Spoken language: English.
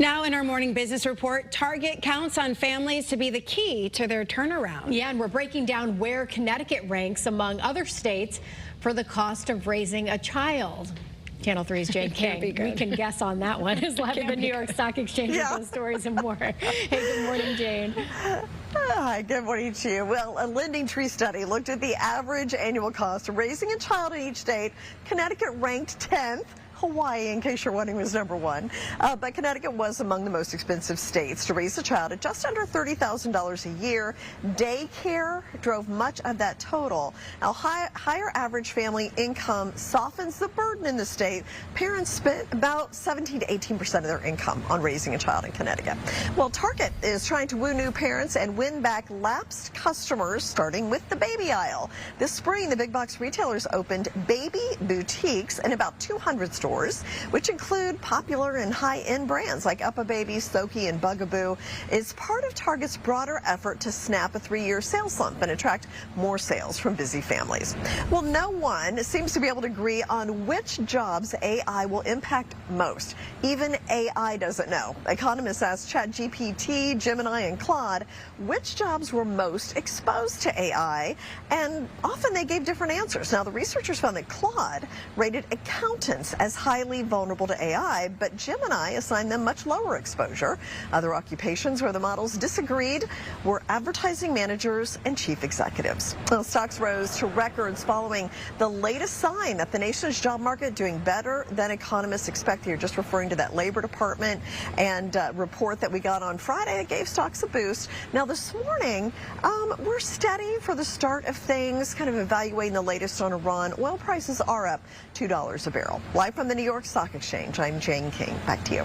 Now in our morning business report, Target counts on families to be the key to their turnaround. Yeah, and we're breaking down where Connecticut ranks among other states for the cost of raising a child. Channel 3's Jane King. We can guess on that one. Is live at the New York Stock Exchange with those stories and more. Hey, good morning, Jane. Hi, good morning to you. Well, a Lending Tree study looked at the average annual cost of raising a child in each state. Connecticut ranked 10th. Hawaii, in case you're wondering, was number 1. But Connecticut was among the most expensive states to raise a child at just under $30,000 a year. Daycare drove much of that total. Now, higher average family income softens the burden in the state. Parents spent about 17 to 18% of their income on raising a child in Connecticut. Well, Target is trying to woo new parents and win back lapsed customers, starting with the baby aisle. This spring, the big box retailers opened baby boutiques in about 200 stores, which include popular and high-end brands like UPPAbaby, Soki, and Bugaboo. It's part of Target's broader effort to snap a 3-year sales slump and attract more sales from busy families. Well, no one seems to be able to agree on which jobs AI will impact most. Even AI doesn't know. Economists asked ChatGPT, Gemini, and Claude which jobs were most exposed to AI, and often they gave different answers. Now, the researchers found that Claude rated accountants as highly vulnerable to AI, but Gemini assigned them much lower exposure. Other occupations where the models disagreed were advertising managers and chief executives. Well, stocks rose to records following the latest sign that the nation's job market doing better than economists expect. You're just referring to that Labor Department and report that we got on Friday that gave stocks a boost. Now, this morning, we're steady for the start of things, kind of evaluating the latest on Iran. Oil prices are up $2 a barrel. Live from the New York Stock Exchange, I'm Jane King. Back to you.